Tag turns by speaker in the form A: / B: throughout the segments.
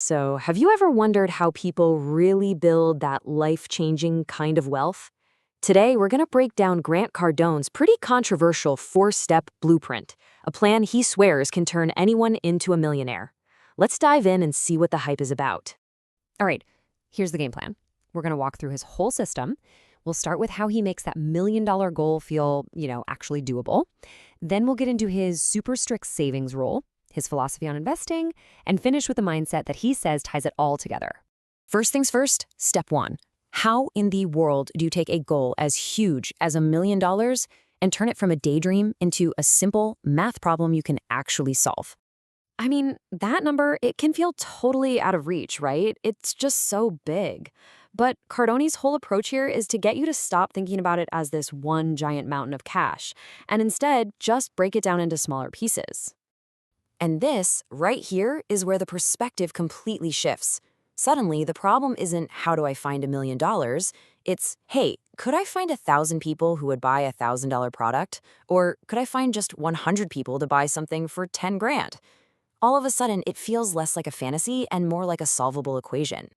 A: So, have you ever wondered how people really build that life-changing kind of wealth? Today, we're going to break down Grant Cardone's pretty controversial four-step blueprint, a plan he swears can turn anyone into a millionaire. Let's dive in and see what the hype is about.
B: All right, here's the game plan. We're going to walk through his whole system. We'll start with how he makes that $1 million goal feel, actually doable. Then we'll get into his super strict savings rule, his philosophy on investing, and finish with a mindset that he says ties it all together. First things first, step one. How in the world do you take a goal as huge as $1 million and turn it from a daydream into a simple math problem you can actually solve? I mean, that number, it can feel totally out of reach, right? It's just so big. But Cardone's whole approach here is to get you to stop thinking about it as this one giant mountain of cash, and instead just break it down into smaller pieces. And this, right here, is where the perspective completely shifts. Suddenly, the problem isn't how do I find $1 million? It's, hey, could I find 1,000 people who would buy a $1,000 product? Or could I find just 100 people to buy something for 10 grand? All of a sudden, it feels less like a fantasy and more like a solvable equation.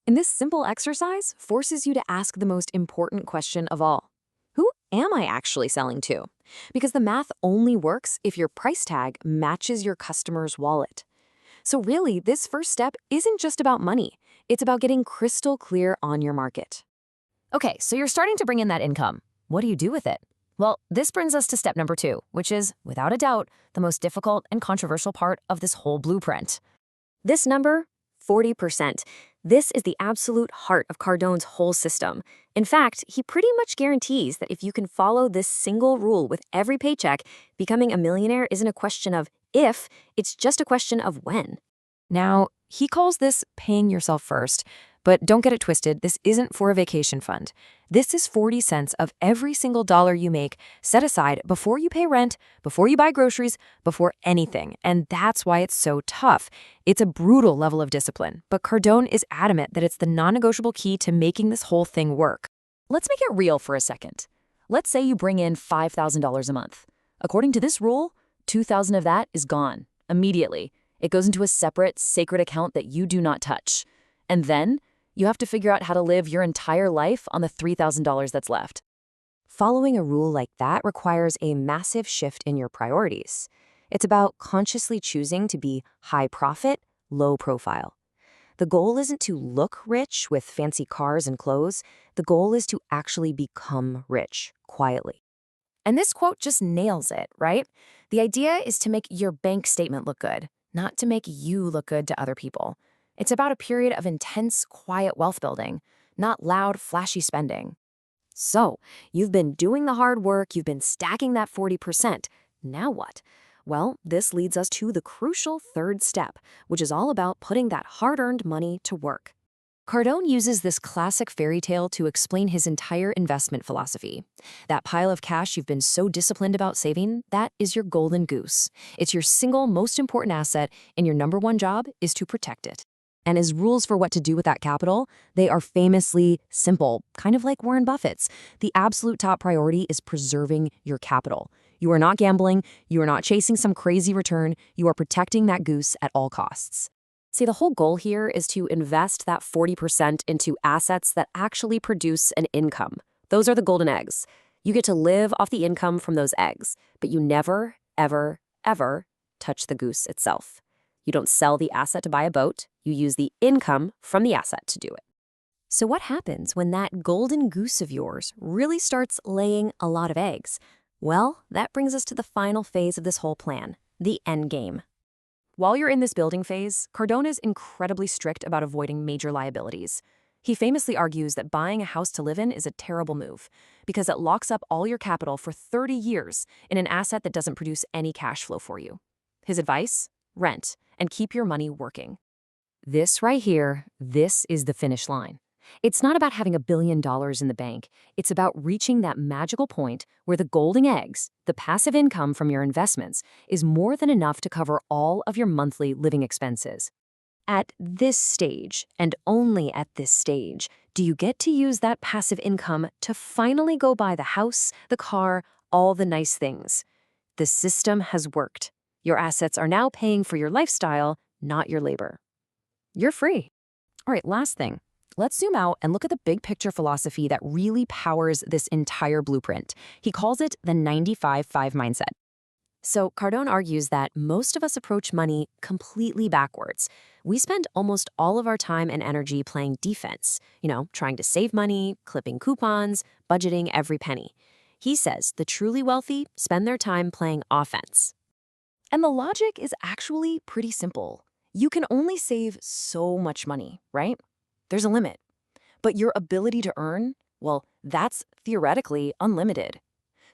B: And this simple exercise forces you to ask the most important question of all. Who am I actually selling to? Because the math only works if your price tag matches your customer's wallet. So really, this first step isn't just about money. It's about getting crystal clear on your market. Okay, so you're starting to bring in that income. What do you do with it? Well, this brings us to step number 2, which is, without a doubt, the most difficult and controversial part of this whole blueprint. This number, 40%. This is the absolute heart of Cardone's whole system. In fact, he pretty much guarantees that if you can follow this single rule with every paycheck, becoming a millionaire isn't a question of if, it's just a question of when. Now, he calls this paying yourself first, but don't get it twisted, this isn't for a vacation fund. This is 40 cents of every single dollar you make set aside before you pay rent, before you buy groceries, before anything. And that's why it's so tough. It's a brutal level of discipline, but Cardone is adamant that it's the non-negotiable key to making this whole thing work. Let's make it real for a second. Let's say you bring in $5,000 a month. According to this rule, $2,000 of that is gone immediately. It goes into a separate, sacred account that you do not touch. And then you have to figure out how to live your entire life on the $3,000 that's left. Following a rule like that requires a massive shift in your priorities. It's about consciously choosing to be high profit, low profile. The goal isn't to look rich with fancy cars and clothes. The goal is to actually become rich quietly. And this quote just nails it, right? The idea is to make your bank statement look good, not to make you look good to other people. It's about a period of intense, quiet wealth building, not loud, flashy spending. So, you've been doing the hard work, you've been stacking that 40%. Now what? Well, this leads us to the crucial third step, which is all about putting that hard-earned money to work. Cardone uses this classic fairy tale to explain his entire investment philosophy. That pile of cash you've been so disciplined about saving, that is your golden goose. It's your single most important asset, and your number one job is to protect it. And his rules for what to do with that capital, they are famously simple, kind of like Warren Buffett's. The absolute top priority is preserving your capital. You are not gambling, you are not chasing some crazy return, you are protecting that goose at all costs. See, the whole goal here is to invest that 40% into assets that actually produce an income. Those are the golden eggs. You get to live off the income from those eggs, but you never, ever, ever touch the goose itself. You don't sell the asset to buy a boat. You use the income from the asset to do it. So what happens when that golden goose of yours really starts laying a lot of eggs? Well, that brings us to the final phase of this whole plan, the end game. While you're in this building phase, Cardone is incredibly strict about avoiding major liabilities. He famously argues that buying a house to live in is a terrible move because it locks up all your capital for 30 years in an asset that doesn't produce any cash flow for you. His advice? Rent, and keep your money working. This right here, this is the finish line. It's not about having $1 billion in the bank. It's about reaching that magical point where the golden eggs, the passive income from your investments, is more than enough to cover all of your monthly living expenses. At this stage, and only at this stage, do you get to use that passive income to finally go buy the house, the car, all the nice things. The system has worked. Your assets are now paying for your lifestyle, not your labor.
A: You're free.
B: All right, last thing. Let's zoom out and look at the big picture philosophy that really powers this entire blueprint. He calls it the 95-5 mindset.
A: So, Cardone argues that most of us approach money completely backwards. We spend almost all of our time and energy playing defense, trying to save money, clipping coupons, budgeting every penny. He says the truly wealthy spend their time playing offense.
B: And the logic is actually pretty simple. You can only save so much money, right? There's a limit. But your ability to earn, well, that's theoretically unlimited.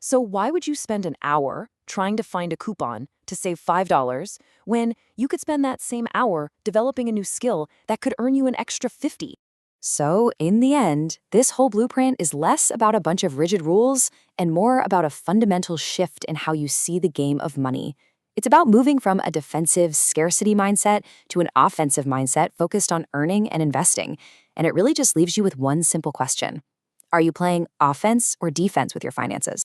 B: So why would you spend an hour trying to find a coupon to save $5 when you could spend that same hour developing a new skill that could earn you an extra 50?
A: So, in the end, this whole blueprint is less about a bunch of rigid rules and more about a fundamental shift in how you see the game of money. It's about moving from a defensive scarcity mindset to an offensive mindset focused on earning and investing. And it really just leaves you with one simple question. Are you playing offense or defense with your finances?